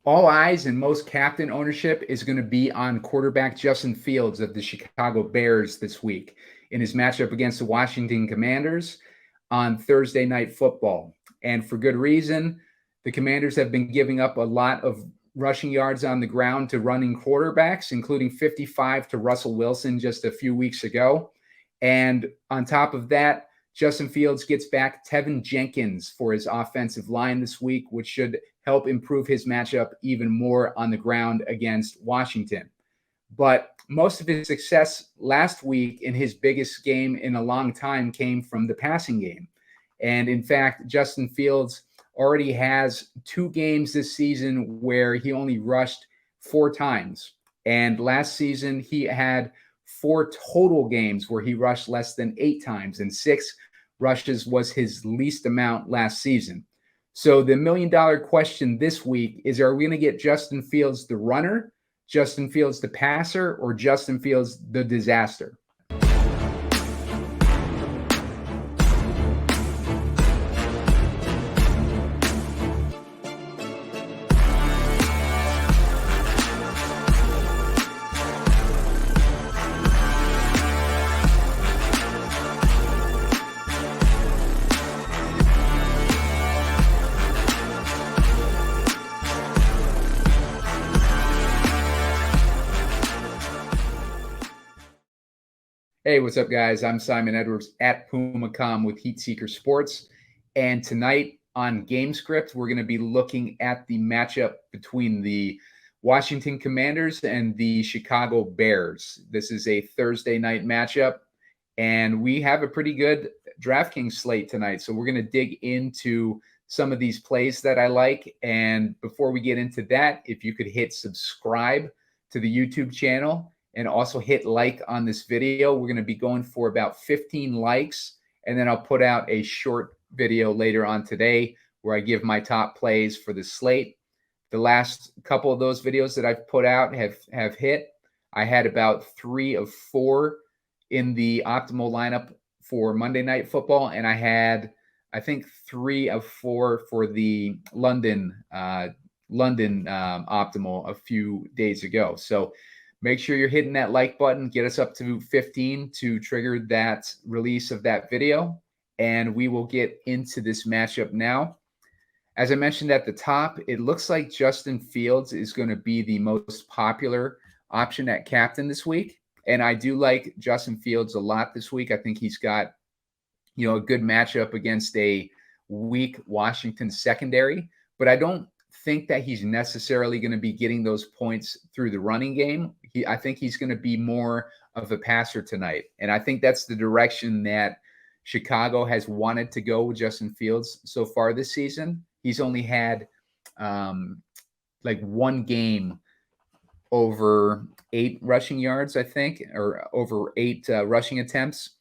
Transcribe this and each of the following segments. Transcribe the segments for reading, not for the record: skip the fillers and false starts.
All eyes and most captain ownership is going to be on quarterback Justin Fields of the Chicago Bears this week in his matchup against the Washington Commanders on Thursday Night Football. And for good reason. The Commanders have been giving up a lot of rushing yards on the ground to running quarterbacks, including 55 to Russell Wilson just a few weeks ago. And on top of that, Justin Fields gets back Tevin Jenkins for his offensive line this week, which should help improve his matchup even more on the ground against Washington. But most of his success last week in his biggest game in a long time came from the passing game. And in fact, Justin Fields already has 2 games this season where he only rushed 4 times. And last season, he had 4 total games where he rushed less than 8 times, and 6 rushes was his least amount last season. So the $1 million question this week is, are we going to get Justin Fields the runner, Justin Fields the passer, or Justin Fields the disaster? Hey, what's up, guys? I'm Simon Edwards at Pumacom with Heat Seeker Sports. And tonight on Gamescript, we're going to be looking at the matchup between the Washington Commanders and the Chicago Bears. This is a Thursday night matchup, and we have a pretty good DraftKings slate tonight. So we're going to dig into some of these plays that I like. And before we get into that, if you could hit subscribe to the YouTube channel, and also hit like on this video. We're going to be going for about 15 likes, and then I'll put out a short video later on today where I give my top plays for the slate. The last couple of those videos that I've put out have hit. I had about 3 of 4 in the optimal lineup for Monday Night Football, and I had, I think, 3 of 4 for the London optimal a few days ago. So make sure you're hitting that like button. Get us up to 15 to trigger that release of that video. And we will get into this matchup now. As I mentioned at the top, it looks like Justin Fields is going to be the most popular option at captain this week. And I do like Justin Fields a lot this week. I think he's got, a good matchup against a weak Washington secondary. But I don't think that he's necessarily going to be getting those points through the running game. I think he's going to be more of a passer tonight. And I think that's the direction that Chicago has wanted to go with Justin Fields so far this season. He's only had like 1 game over 8 rushing yards, I think, or over 8 rushing attempts.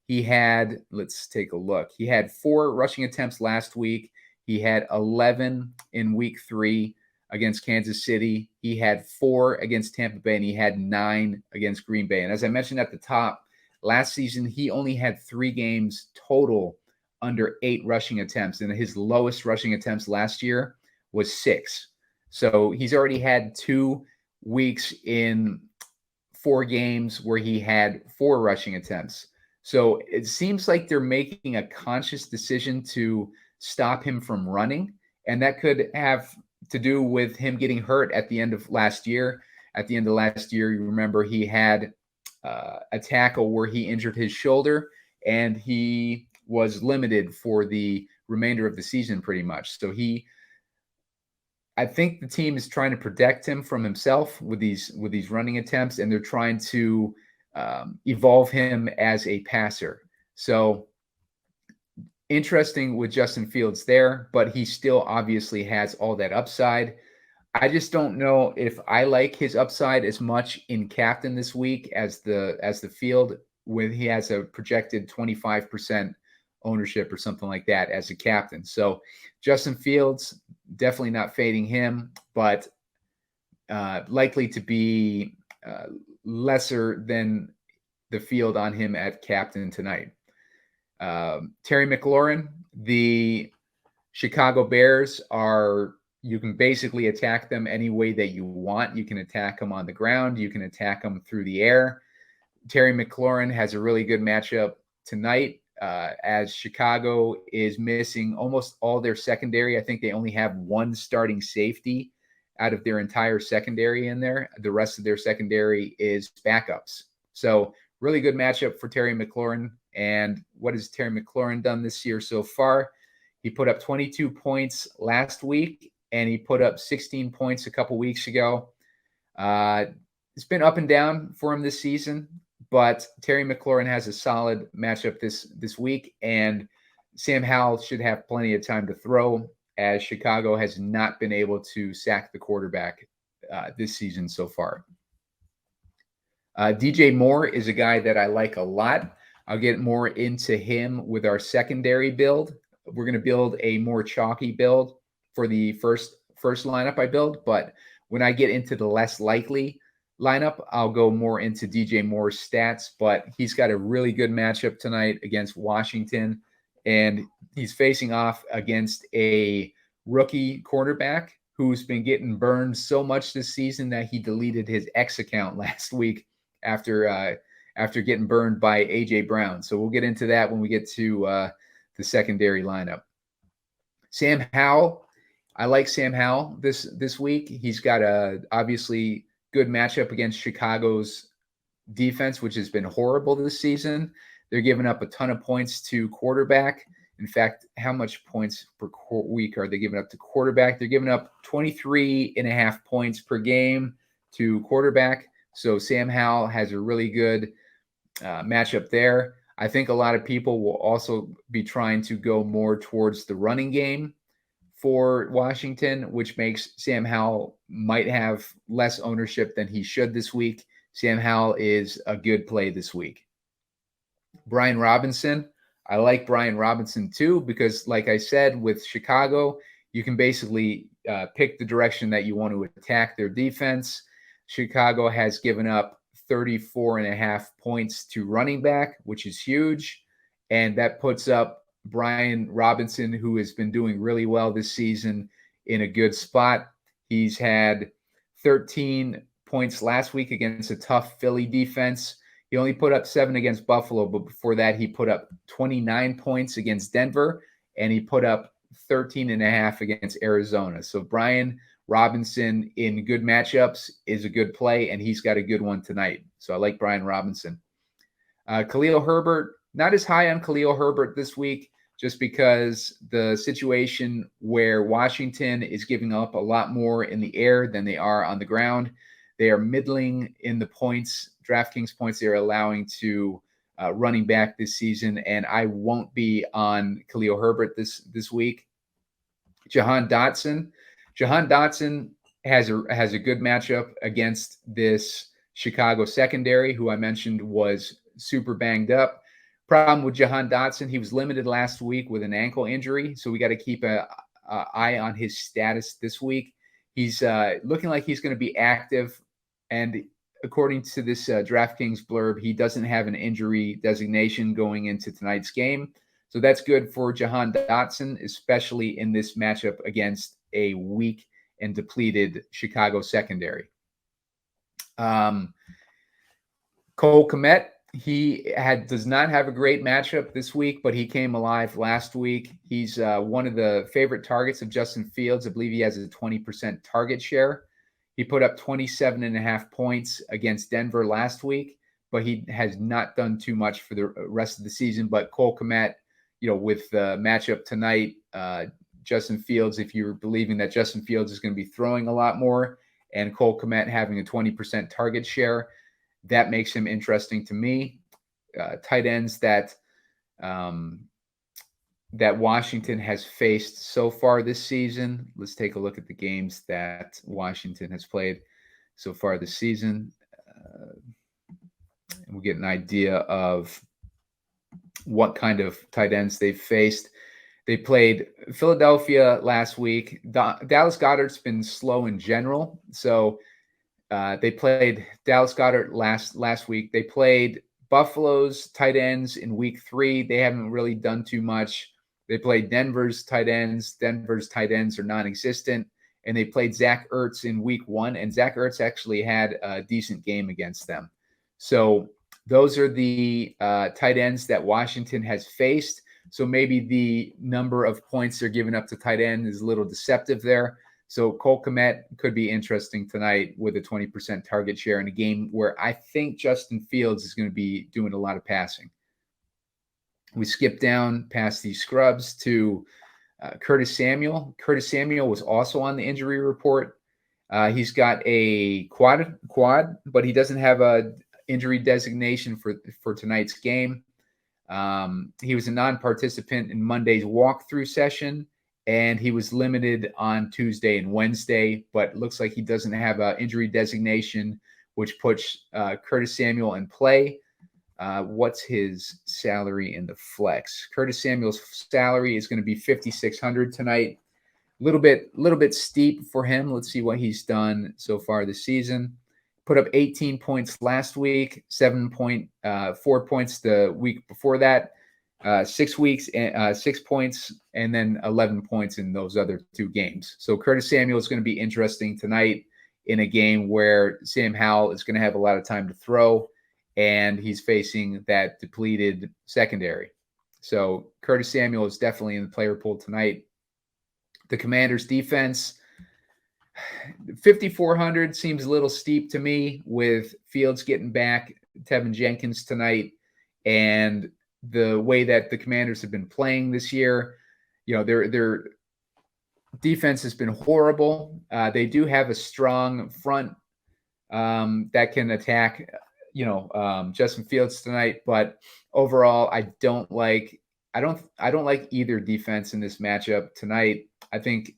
He had, let's take a look. He had 4 rushing attempts last week. He had 11 in week 3 against Kansas City. He had 4 against Tampa Bay, and he had 9 against Green Bay. And as I mentioned at the top, last season, he only had 3 games total under 8 rushing attempts. And his lowest rushing attempts last year was 6. So he's already had 2 weeks in 4 games where he had 4 rushing attempts. So it seems like they're making a conscious decision to stop him from running. And that could have to do with him getting hurt at the end of last year. At the end of last year, you remember he had a tackle where he injured his shoulder, and he was limited for the remainder of the season pretty much. So I think the team is trying to protect him from himself with these running attempts, and they're trying to evolve him as a passer. So interesting with Justin Fields there, but he still obviously has all that upside. I just don't know if I like his upside as much in captain this week as the field, when he has a projected 25% ownership or something like that as a captain. So Justin Fields, definitely not fading him, but likely to be lesser than the field on him at captain tonight. Terry McLaurin, the Chicago Bears are You can basically attack them any way that you want. You can attack them on the ground. You can attack them through the air. Terry McLaurin has a really good matchup tonight, as Chicago is missing almost all their secondary. I think they only have one starting safety out of their entire secondary in there. The rest of their secondary is backups. So really good matchup for Terry McLaurin. And what has Terry McLaurin done this year so far? He put up 22 points last week, and he put up 16 points a couple weeks ago. It's been up and down for him this season, but Terry McLaurin has a solid matchup this week, and Sam Howell should have plenty of time to throw, as Chicago has not been able to sack the quarterback this season so far. DJ Moore is a guy that I like a lot. I'll get more into him with our secondary build. We're going to build a more chalky build for the first lineup I build, but when I get into the less likely lineup, I'll go more into DJ Moore's stats. But he's got a really good matchup tonight against Washington, and he's facing off against a rookie quarterback who's been getting burned so much this season that he deleted his X account last week after getting burned by AJ Brown. So we'll get into that when we get to the secondary lineup. Sam Howell, I like Sam Howell this week. He's got a obviously good matchup against Chicago's defense, which has been horrible this season. They're giving up a ton of points to quarterback. In fact, how much points per week are they giving up to quarterback? They're giving up 23.5 points per game to quarterback. So Sam Howell has a really good matchup there. I think a lot of people will also be trying to go more towards the running game for Washington, which makes Sam Howell might have less ownership than he should this week. Sam Howell is a good play this week. Brian Robinson, I like Brian Robinson too, because like I said, with Chicago, you can basically pick the direction that you want to attack their defense. Chicago has given up 34.5 points to running back, which is huge. And that puts up Brian Robinson, who has been doing really well this season, in a good spot. He's had 13 points last week against a tough Philly defense. He only put up 7 against Buffalo, but before that, he put up 29 points against Denver, and he put up 13.5 against Arizona. So Brian Robinson in good matchups is a good play, and he's got a good one tonight. So I like Brian Robinson. Khalil Herbert, not as high on Khalil Herbert this week, just because the situation where Washington is giving up a lot more in the air than they are on the ground. They are middling in the points, DraftKings points they are allowing to running back this season, and I won't be on Khalil Herbert this week. Jahan Dotson has a good matchup against this Chicago secondary, who I mentioned was super banged up. Problem with Jahan Dotson, he was limited last week with an ankle injury, so we got to keep an eye on his status this week. He's looking like he's going to be active, and according to this DraftKings blurb, he doesn't have an injury designation going into tonight's game. So that's good for Jahan Dotson, especially in this matchup against a weak and depleted Chicago secondary. Cole Kmet, does not have a great matchup this week, but he came alive last week. He's one of the favorite targets of Justin Fields. I believe he has a 20% target share. He put up 27.5 points against Denver last week, but he has not done too much for the rest of the season. But Cole Kmet, with the matchup tonight, Justin Fields, if you're believing that Justin Fields is going to be throwing a lot more, and Cole Kmet having a 20% target share, that makes him interesting to me. Tight ends that Washington has faced so far this season. Let's take a look at the games that Washington has played so far this season. And we'll get an idea of what kind of tight ends they've faced. They played Philadelphia last week. Dallas Goedert's been slow in general. So they played Dallas Goedert last week. They played Buffalo's tight ends in week 3. They haven't really done too much. They played Denver's tight ends. Denver's tight ends are non-existent. and they played Zach Ertz in week 1, and Zach Ertz actually had a decent game against them. So those are the tight ends that Washington has faced. So maybe the number of points they're giving up to tight end is a little deceptive there. So Cole Kmet could be interesting tonight with a 20% target share in a game where I think Justin Fields is going to be doing a lot of passing. We skip down past these scrubs to Curtis Samuel. Curtis Samuel was also on the injury report. He's got a quad, but he doesn't have a injury designation for tonight's game. He was a non-participant in Monday's walkthrough session, and he was limited on Tuesday and Wednesday, but looks like he doesn't have an injury designation, which puts Curtis Samuel in play. What's his salary in the flex? Curtis Samuel's salary is going to be $5,600 tonight. A little bit steep for him. Let's see what he's done so far this season. Put up 18 points last week, 7.4 points the week before that, 6 points, and then 11 points in those other 2 games. So Curtis Samuel is going to be interesting tonight in a game where Sam Howell is going to have a lot of time to throw, and he's facing that depleted secondary. So Curtis Samuel is definitely in the player pool tonight. The Commanders' defense, 5,400 seems a little steep to me with Fields getting back, Tevin Jenkins tonight, and the way that the Commanders have been playing this year. You know, their defense has been horrible. They do have a strong front that can attack, Justin Fields tonight, but overall, I don't like either defense in this matchup tonight. I think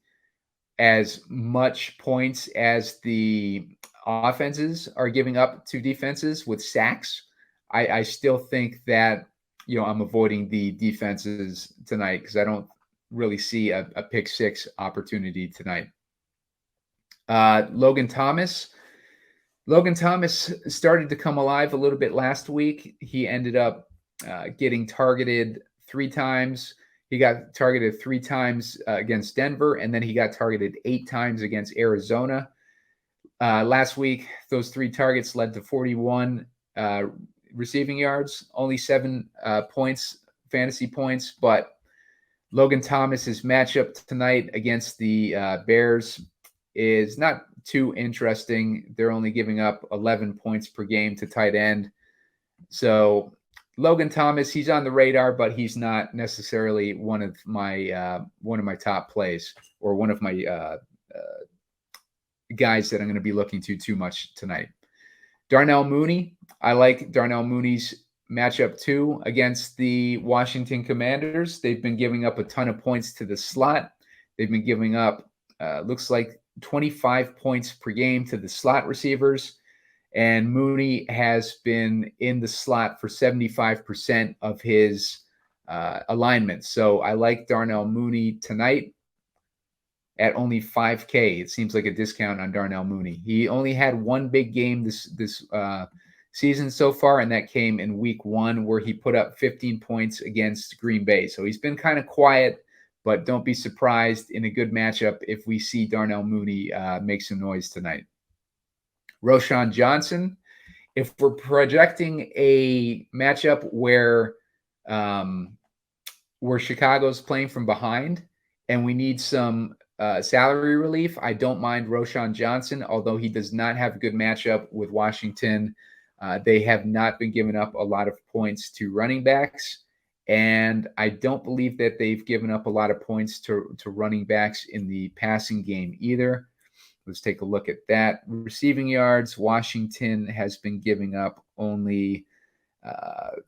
as much points as the offenses are giving up to defenses with sacks, I still think that, I'm avoiding the defenses tonight because I don't really see a pick 6 opportunity tonight. Logan Thomas started to come alive a little bit last week. He ended up getting targeted 3 times. He got targeted 3 times against Denver, and then he got targeted 8 times against Arizona. Last week, those 3 targets led to 41 receiving yards, only 7 fantasy points. But Logan Thomas's matchup tonight against the Bears is not too interesting. They're only giving up 11 points per game to tight end. So Logan Thomas, he's on the radar, but he's not necessarily one of my top plays or one of my guys that I'm going to be looking to too much tonight. Darnell Mooney, I like Darnell Mooney's matchup too against the Washington Commanders. They've been giving up a ton of points to the slot. They've been giving up, looks like 25 points per game to the slot receivers. And Mooney has been in the slot for 75% of his alignments. So I like Darnell Mooney tonight at only $5K. It seems like a discount on Darnell Mooney. He only had 1 big game this season so far, and that came in week 1 where he put up 15 points against Green Bay. So he's been kind of quiet, but don't be surprised in a good matchup if we see Darnell Mooney make some noise tonight. Roschon Johnson, if we're projecting a matchup where Chicago's playing from behind and we need some salary relief, I don't mind Roschon Johnson, although he does not have a good matchup with Washington. They have not been giving up a lot of points to running backs, and I don't believe that they've given up a lot of points to running backs in the passing game either. Let's take a look at that. Receiving yards, Washington has been giving up only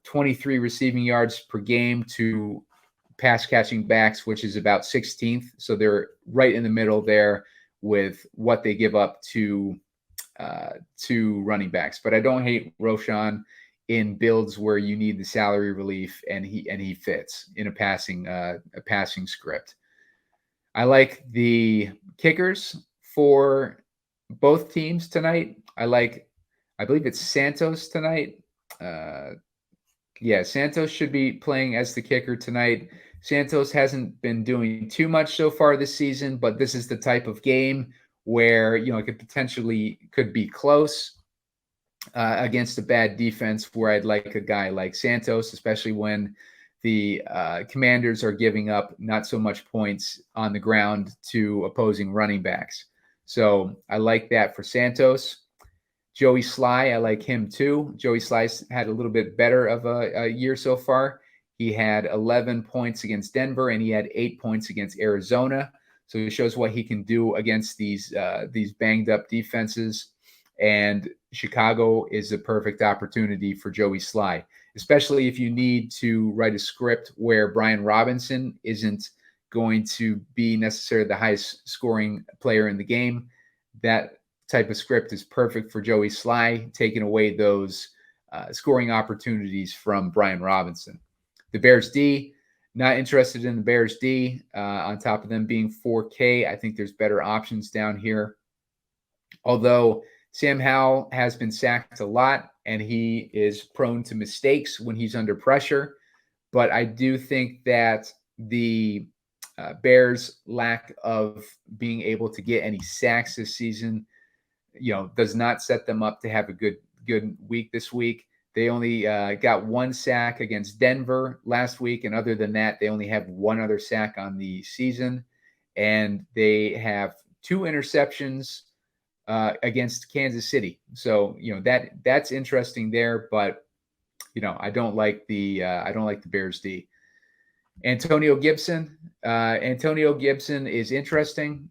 23 receiving yards per game to pass catching backs, which is about 16th. So they're right in the middle there with what they give up to running backs. But I don't hate Roschon in builds where you need the salary relief, and he fits in a passing script. I like the kickers for both teams tonight. I believe it's Santos tonight. Santos should be playing as the kicker tonight. Santos hasn't been doing too much so far this season, but this is the type of game where, it could be close against a bad defense, where I'd like a guy like Santos, especially when the Commanders are giving up not so much points on the ground to opposing running backs. So I like that for Santos. Joey Sly, I like him too. Joey Sly's had a little bit better of a year so far. He had 11 points against Denver, and he had 8 points against Arizona. So it shows what he can do against these banged up defenses. And Chicago is a perfect opportunity for Joey Sly, especially if you need to write a script where Brian Robinson isn't going to be necessarily the highest scoring player in the game. That type of script is perfect for Joey Sly, taking away those scoring opportunities from Brian Robinson. The Bears D, not interested in the Bears D. On top of them being 4K, I think there's better options down here. Although Sam Howell has been sacked a lot, and he is prone to mistakes when he's under pressure. But I do think that the Bears' lack of being able to get any sacks this season, does not set them up to have a good week this week. They only got one sack against Denver last week, and other than that, they only have one other sack on the season, and they have 2 interceptions against Kansas City. So that's interesting there, but I don't like the Bears D. Antonio Gibson. Antonio Gibson is interesting.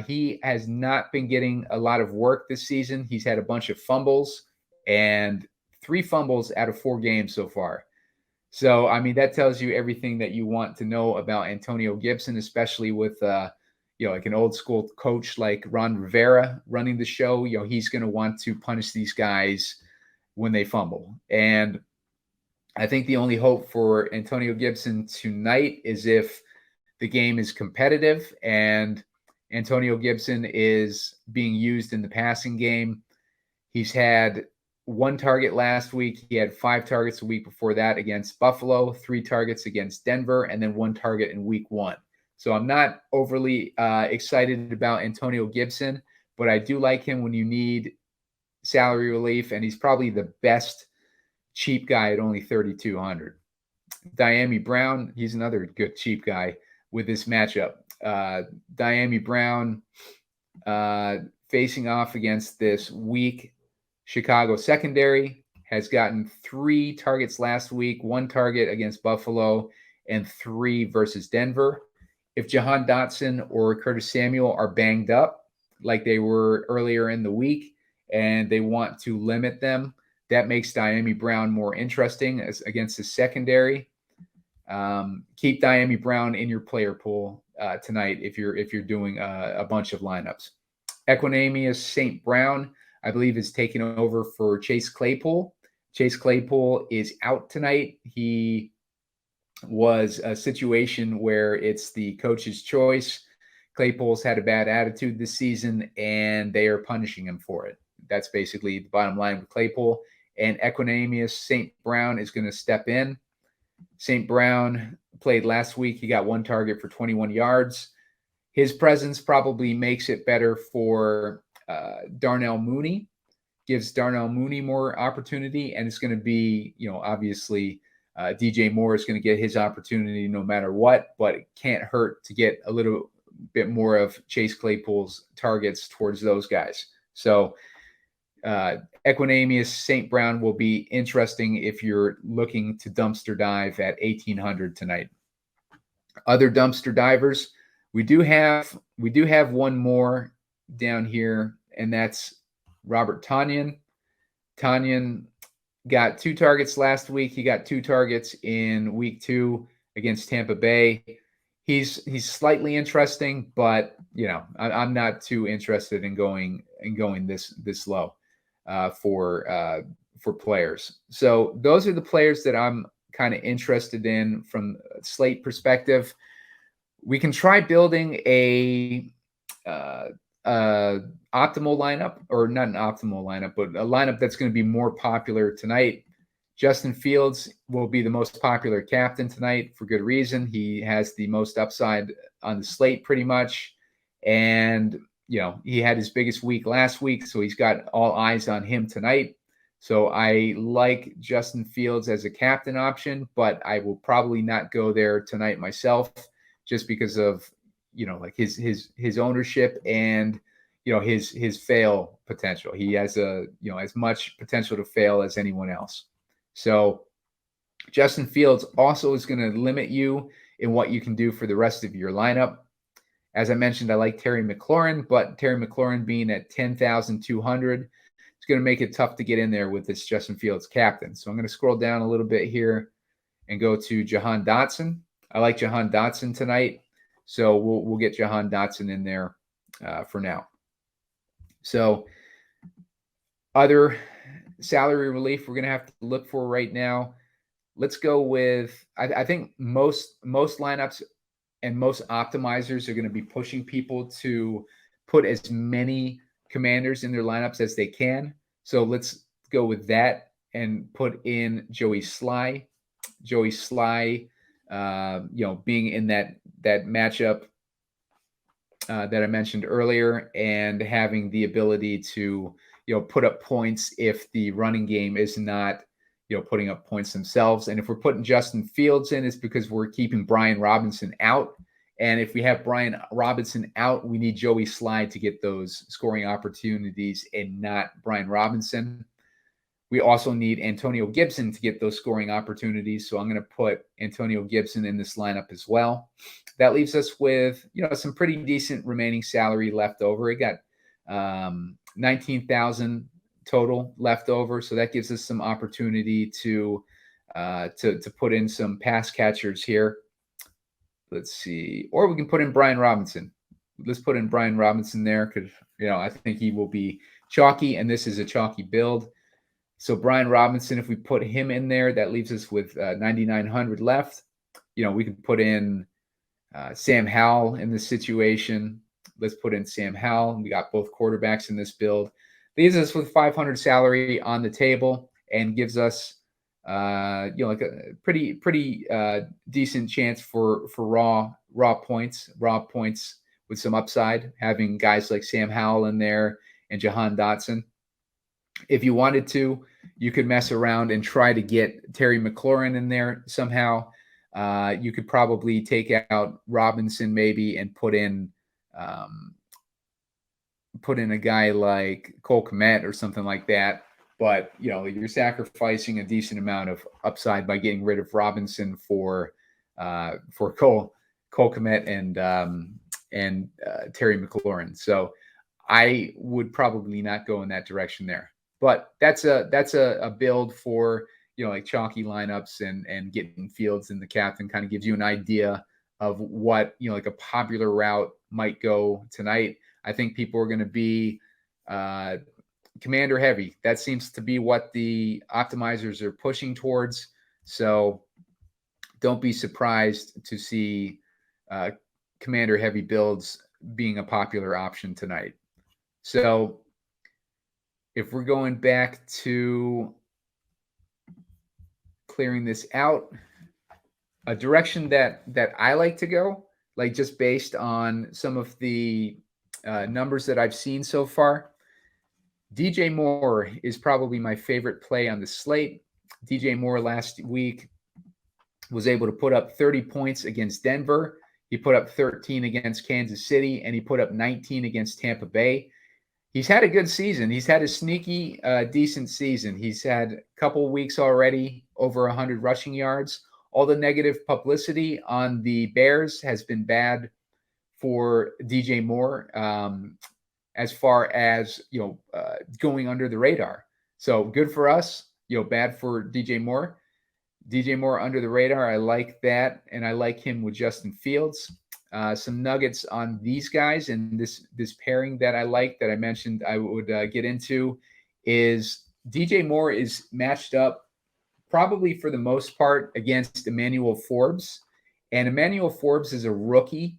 He has not been getting a lot of work this season. He's had a bunch of fumbles, and 3 fumbles out of 4 games so far. So, that tells you everything that you want to know about Antonio Gibson, especially with, like an old school coach like Ron Rivera running the show. He's going to want to punish these guys when they fumble. And I think the only hope for Antonio Gibson tonight is if the game is competitive and Antonio Gibson is being used in the passing game. He's had 1 target last week. He had 5 targets a week before that against Buffalo, 3 targets against Denver, and then 1 target in week 1. So I'm not overly excited about Antonio Gibson, but I do like him when you need salary relief, and he's probably the best cheap guy at only 3,200. Diami Brown, he's another good cheap guy with this matchup. Diami Brown facing off against this weak Chicago secondary, has gotten 3 targets last week, 1 target against Buffalo, and 3 versus Denver. If Jahan Dotson or Curtis Samuel are banged up like they were earlier in the week and they want to limit them, that makes Diami Brown more interesting against the secondary. Keep Diami Brown in your player pool tonight if you're doing a bunch of lineups. Equanimeous St. Brown, I believe, is taking over for Chase Claypool. Chase Claypool is out tonight. He was a situation where it's the coach's choice. Claypool's had a bad attitude this season, and they are punishing him for it. That's basically the bottom line with Claypool. And Equanimeous St. Brown is going to step in. St. Brown played last week. He got 1 target for 21 yards. His presence probably makes it better for Darnell Mooney, gives Darnell Mooney more opportunity, and it's going to be, obviously DJ Moore is going to get his opportunity no matter what, but it can't hurt to get a little bit more of Chase Claypool's targets towards those guys. So Equanimeous St. Brown will be interesting if you're looking to dumpster dive at 1,800 tonight. Other dumpster divers, we do have one more down here, and that's Robert Tonyan. Tonyan got 2 targets last week. He got 2 targets in week 2 against Tampa Bay. He's slightly interesting, but I'm not too interested in going this low for players. So those are the players that I'm kind of interested in from a slate perspective. We can try building a optimal lineup, or not an optimal lineup, but a lineup that's going to be more popular tonight. Justin Fields will be the most popular captain tonight for good reason. He has the most upside on the slate pretty much. And, he had his biggest week last week, so he's got all eyes on him tonight. So I like Justin Fields as a captain option, but I will probably not go there tonight myself just because of, like his ownership and, his fail potential. He has as much potential to fail as anyone else. So Justin Fields also is going to limit you in what you can do for the rest of your lineup. As I mentioned, I like Terry McLaurin, but Terry McLaurin being at 10,200, it's going to make it tough to get in there with this Justin Fields captain. So I'm going to scroll down a little bit here and go to Jahan Dotson. I like Jahan Dotson tonight, so we'll get Jahan Dotson in there for now. So other salary relief we're going to have to look for right now. Let's go with, I think most lineups and most optimizers are going to be pushing people to put as many commanders in their lineups as they can. So let's go with that and put in Joey Sly. Joey Sly, being in that matchup that I mentioned earlier, and having the ability to, put up points if the running game is not, putting up points themselves. And if we're putting Justin Fields in, it's because we're keeping Brian Robinson out. And if we have Brian Robinson out, we need Joey Sly to get those scoring opportunities and not Brian Robinson. We also need Antonio Gibson to get those scoring opportunities. So I'm going to put Antonio Gibson in this lineup as well. That leaves us with, some pretty decent remaining salary left over. It got 19,000 total left over. So that gives us some opportunity to put in some pass catchers here. Let's see. Or we can put in Brian Robinson. Let's put in Brian Robinson there because, I think he will be chalky, and this is a chalky build. So Brian Robinson, if we put him in there, that leaves us with 9,900 left. We could put in Sam Howell in this situation. Let's put in Sam Howell. We got both quarterbacks in this build. Leaves us with 500 salary on the table and gives us, like a pretty decent chance for raw points with some upside, having guys like Sam Howell in there and Jahan Dotson. If you wanted to, you could mess around and try to get Terry McLaurin in there somehow. You could probably take out Robinson maybe and put in a guy like Cole Kmet or something like that. But, you're sacrificing a decent amount of upside by getting rid of Robinson for Cole Kmet and Terry McLaurin. So I would probably not go in that direction there. But that's a build for, like chalky lineups and getting Fields in the captain kind of gives you an idea of what, like a popular route might go tonight. I think people are going to be commander heavy. That seems to be what the optimizers are pushing towards. So don't be surprised to see commander heavy builds being a popular option tonight. So if we're going back to clearing this out, a direction that I like to go, like just based on some of the numbers that I've seen so far, DJ Moore is probably my favorite play on the slate. DJ Moore last week was able to put up 30 points against Denver. He put up 13 against Kansas City, and he put up 19 against Tampa Bay. He's had a good season. He's had a sneaky, decent season. He's had a couple weeks already over 100 rushing yards. All the negative publicity on the Bears has been bad for DJ Moore as far as, going under the radar. So good for us, bad for DJ Moore. DJ Moore under the radar. I like that, and I like him with Justin Fields. Some nuggets on these guys and this pairing that I like that I mentioned I would get into is DJ Moore is matched up probably for the most part against Emmanuel Forbes. And Emmanuel Forbes is a rookie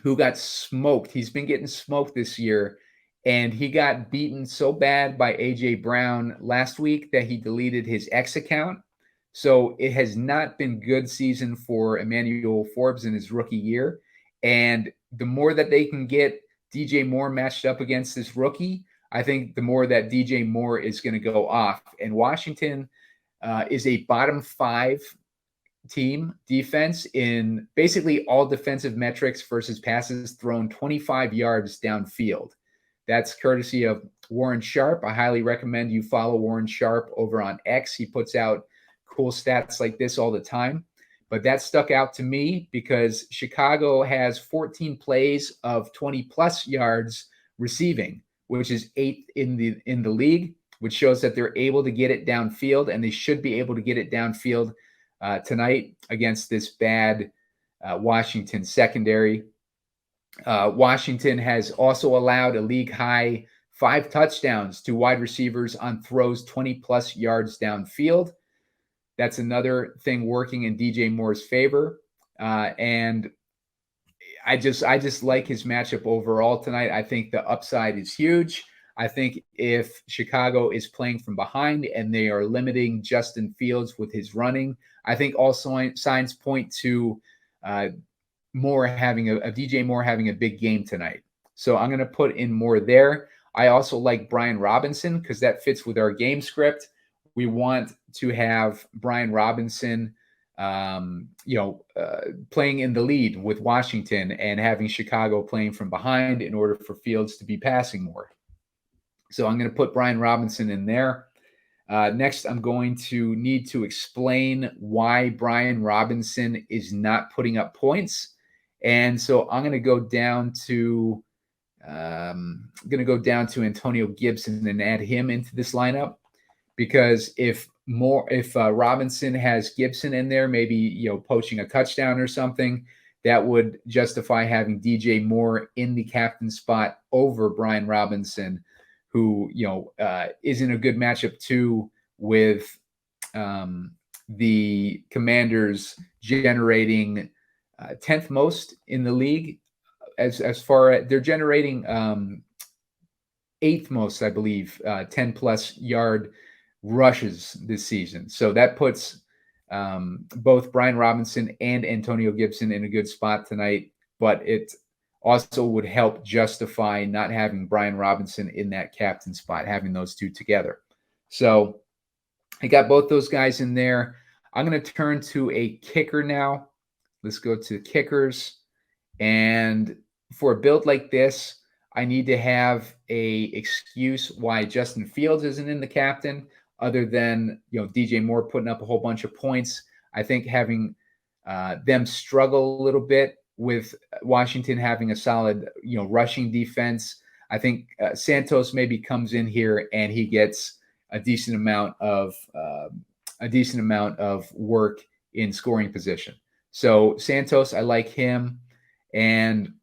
who got smoked. He's been getting smoked this year And he got beaten so bad by A.J. Brown last week that he deleted his X account. So it has not been good season for Emmanuel Forbes in his rookie year. And the more that they can get DJ Moore matched up against this rookie, I think the more that DJ Moore is going to go off. And Washington is a bottom 5 team defense in basically all defensive metrics versus passes thrown 25 yards downfield. That's courtesy of Warren Sharp. I highly recommend you follow Warren Sharp over on X. He puts out cool stats like this all the time. But that stuck out to me because Chicago has 14 plays of 20-plus yards receiving, which is 8th in the league, which shows that they're able to get it downfield, and they should be able to get it downfield tonight against this bad Washington secondary. Washington has also allowed a league-high 5 touchdowns to wide receivers on throws 20-plus yards downfield. That's another thing working in DJ Moore's favor. And I just like his matchup overall tonight. I think the upside is huge. I think if Chicago is playing from behind and they are limiting Justin Fields with his running, I think all signs point to Moore having a DJ Moore having a big game tonight. So I'm going to put in Moore there. I also like Brian Robinson because that fits with our game script. We want to have Brian Robinson, playing in the lead with Washington and having Chicago playing from behind in order for Fields to be passing more. So I'm going to put Brian Robinson in there. Next, I'm going to need to explain why Brian Robinson is not putting up points. And so I'm going to go down to Antonio Gibson and add him into this lineup. Because if Robinson has Gibson in there, maybe poaching a touchdown or something, that would justify having DJ Moore in the captain spot over Brian Robinson, who is in a good matchup too with the Commanders generating 10th most in the league as far as they're generating 8th most, I believe, 10-plus yard rushes this season. So that puts both Brian Robinson and Antonio Gibson in a good spot tonight, but it also would help justify not having Brian Robinson in that captain spot, having those two together. So I got both those guys in there. I'm going to turn to a kicker now. Let's go to kickers. And for a build like this, I need to have a excuse why Justin Fields isn't in the captain, other than DJ Moore putting up a whole bunch of points. I think having them struggle a little bit with Washington having a solid rushing defense. I think Santos maybe comes in here and he gets a decent amount of work in scoring position. So Santos, I like him, and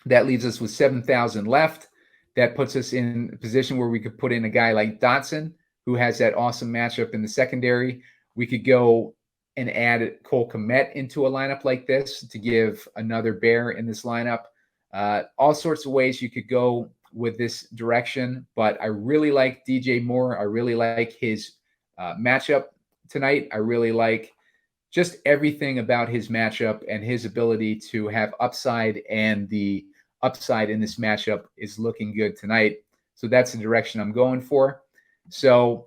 that leaves us with 7,000 left. That puts us in a position where we could put in a guy like Dotson, who has that awesome matchup in the secondary. We could go and add Cole Kmet into a lineup like this to give another bear in this lineup. All sorts of ways you could go with this direction, but I really like DJ Moore. I really like his matchup tonight. I really like just everything about his matchup and his ability to have upside, and the upside in this matchup is looking good tonight. So that's the direction I'm going for. So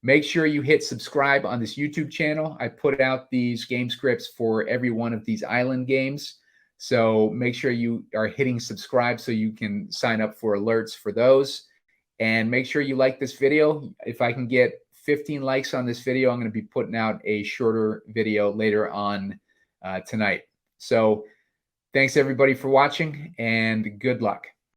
make sure you hit subscribe on this YouTube channel. I put out these game scripts for every one of these island games. So make sure you are hitting subscribe so you can sign up for alerts for those. And make sure you like this video. If I can get 15 likes on this video, I'm going to be putting out a shorter video later on tonight. So thanks everybody for watching, and good luck.